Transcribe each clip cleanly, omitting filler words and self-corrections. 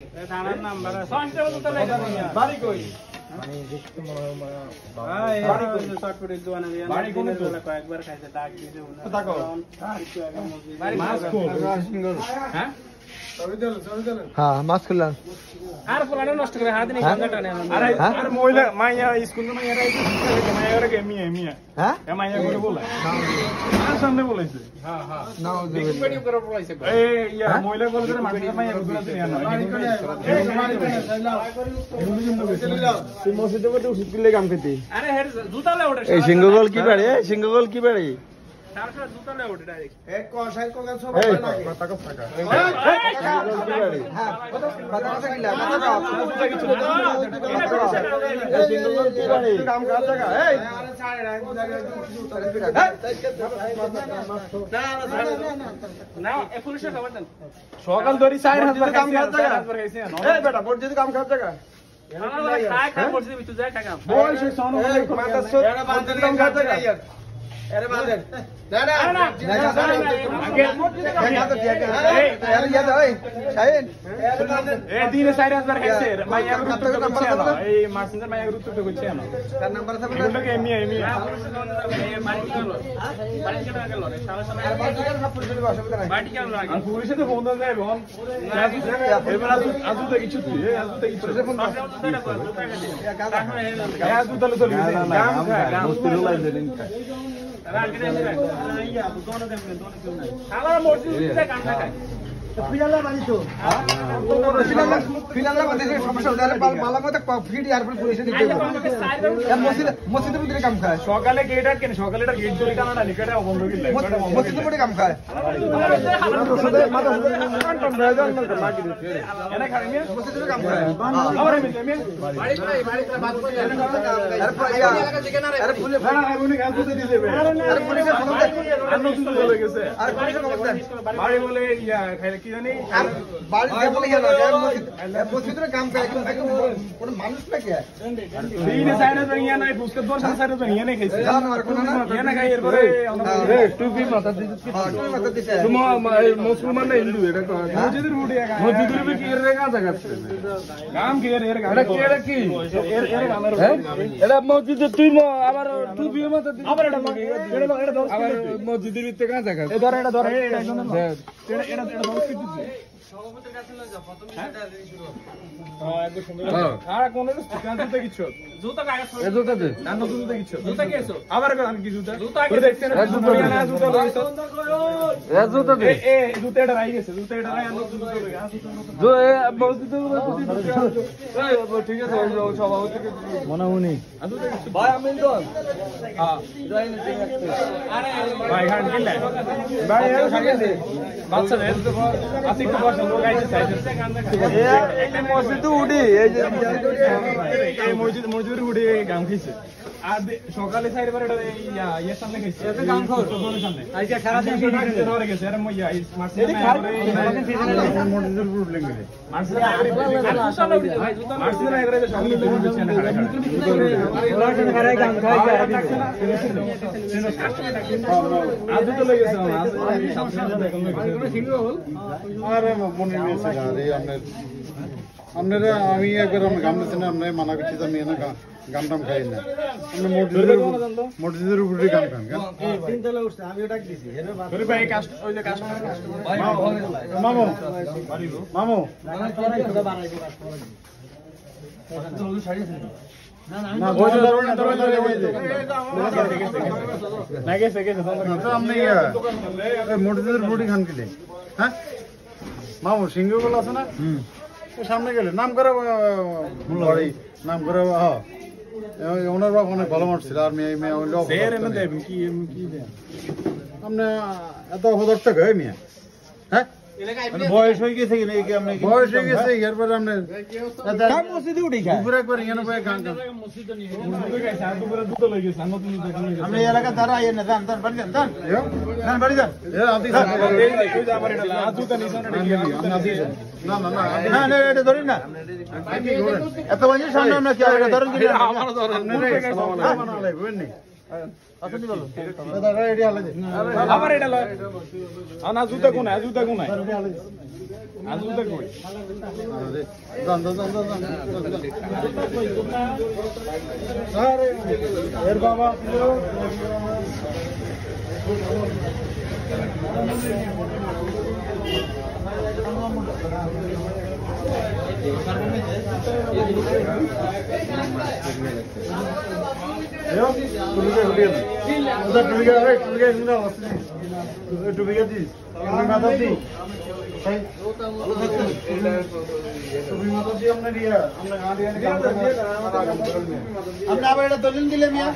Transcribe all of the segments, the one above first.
থানার নাম্বার বাড়ি কই কয়েকবার খাইছে ডাক দিয়েছে হ্যাঁ মাছ খুললাম আর পুরানো নষ্ট করে হাত নিয়ে টানে আরে মহিলা মাইয়া স্কুল মাইয়ারা মাইয়ারা কে মিয়া মিয়া হ্যাঁ মাইয়া করে বলে আর সামনে বলেছে হ্যাঁ হ্যাঁ নাও ভিডিও করে বলাইছে এই ইয়া মহিলা বলে করে মাইয়া মাইয়া গুলা দিয়ে না তুই মসজিদে বসে উচিত কিলে কাম খেতে আরে হেড জুতালে ওঠে এই সিংহগোল কি বাড়ি সিংহগোল কি বাড়ি তারপর জুতালে ওঠে ডাইরেক্ট এই কথা কো ফাকা কি বাড়ি হ্যাঁ কথা কথা কিলা এই সিংহগোল কি বাড়ি কাম কার জায়গা এই না এ পুলিশের খবর দেন সকাল ধরে 4000 কাম কার জায়গা এই বেটা বড় যদি কাম কার জায়গা খায় খায় বলছি তুই যা খায় কাম বয়স সন মাথা সব কাম কার জায়গা আরে বাঁধেন না না না এ দিনে 4000 খাইছে মাইয়া গুরুত্ব করছে না এই মার্সিনের মাইয়া গুরুত্ব করছে না তার নাম্বার আছে এগুলো কে মিয়া মিয়া বাড়ি কেন লাগে আর পুলিশে তো ফোন দেয় বল এবার আজু তো কিছু তুই আজু তো কিছু আজু তাহলে চলে গাম খা গাম মুস্তির লাইছে দিন খা ফিনালা বাড়ি তো ফিনালা বাড়ি সমস্যা হলে মালা মতো ফিট এয়ারপোর্ট পুলিশে দিতে মসজিদের ভিতরে কাম খায় সকালে গেট আর কেন সকালে এটা গেট ধরে কানা না নিকটে বন্ধ কিলে মসজিদের ভিতরে কাম খায় এনে খাই মিয়া মসজিদের কাম খায় আবার মিয়া মিয়া বাড়ি বাড়ি বাদ করে আরে পুলিশ না না উনি গাছ দিতে দিবে আরে পুলিশের খবর দেন আর নতুন চলে গেছে আরে পুলিশের খবর দেন বাড়ি বলে ইয়া খাইলে কি জানি বাড়ি বলে গেল মসজিদের কাম খায় কোন মানুষ নাকি দিনে সাইডে তো ইয়া নাই পুষ্কর দর সাইডে তো ইয়া নাই খাইছে জানোয়ার কোন না ইয়া না খাই এরপরে রে টুপি মাথা দিতে টুপি মাথা দিতে মুসলমান না হিন্দু এটা তো মসজিদের রুটি মসজিদের রুটি কি এর কাছে গেছে কাম কি এর এটা কি এর কি এর কামের এটা মসজিদে তুই আবার টুপি মাথা দিতে আবার এটা এটা দশ আবার মসজিদের ভিতরে কাছে গেছে এ ধর এটা ধর এটা এটা দশ কি দিছে সভাপতির কাছে লয়ে যা প্রথমে সেটা দিয়ে শুরু হ্যাঁ একদম সুন্দর আর কোন কাজতে কিছু জুতা কাগজ এ জুতাতে আর নতুন তো কিছু জুতা কেছো আবার আমি কি জুতা জুতা করে দেখছেন জুতা না জুতা লইছো এ জুতাতে এ জুতা এটা রাই গেছে জুতা এটা রাই আর নতুন জুতা লই আছে जो মসজিদের ঠিক আছে সভাপতি মনামুনি ভাই আমি তো হ্যাঁ আরে ভাই খান কিনলে ভাই এর সাথে দে বাচ্চাদের আসি একটু বসে লোক আইছে সাইডে এই মসজিদে উঠি এই যে এই মসজিদের উঠে গাম খাইছে আর সকালে সাইডে পরে এটা ইয়া সামনে খাইছে এটা গাম খাও তোর সামনে আজকে সারা দিন ধরে গেছে আরে মই মার্সিনের মসজিদের প্রবলেম গেছে মার্সিনের ভাই জুতা মার্সিনের এবারে সকালে বের হচ্ছে না ওরা কেন খারাই গাম খাই আজ তো লেগেছে আরে মনে হয়েছে আরে আপনারা আমি একবার গান দিচ্ছেন আপনার মানা করছি আমি না গান টাম খাই না আপনি মসজিদের উপরে গান খান তিনতলা উঠছে আমি ওটা দিছি তোর ভাই কাস্ট ওই যে কাস্ট মামু মামু না বসে ধরুন না না গেছে গেছে আপনি মসজিদের উপরে খান কিলে হ্যাঁ মামু সিংহগুলো আছে না সামনে গেলে নাম করে বাড়ি নাম করে ওনার বাপ অনেক ভালো মানুষ ছিল আর মেয়ে মেয়ে কি দেন আপনি এত অপদর্থক হয় মেয়ে হ্যাঁ বয়স হয়ে গেছে কি নাকি আপনি বয়স হয়ে গেছে এরপরে আপনি কাম মসজিদে উঠি খায় উপরে একবার ইয়ে পায় গান গান আপনি এলাকা দ্বারা আইয়েন না যান যান বাড়ি যান যান বাড়ি যান না না না না না এটা ধরেন না এত মানুষের সামনে আমরা কি এটা ধরেন কি আপনারা আসেনি বলো দাদা রেডি হলে যে আবার এটা লয় না জুতা কোন জুতা কোন রেডি হলে জুতা কই দান আরে এর বাবা দলিল দিলে মিয়া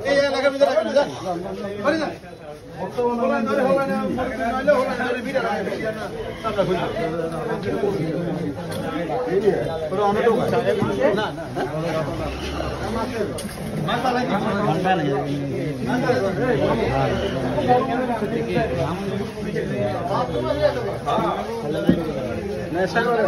এই এলাকার ভিতরে রাখেন নেশা করে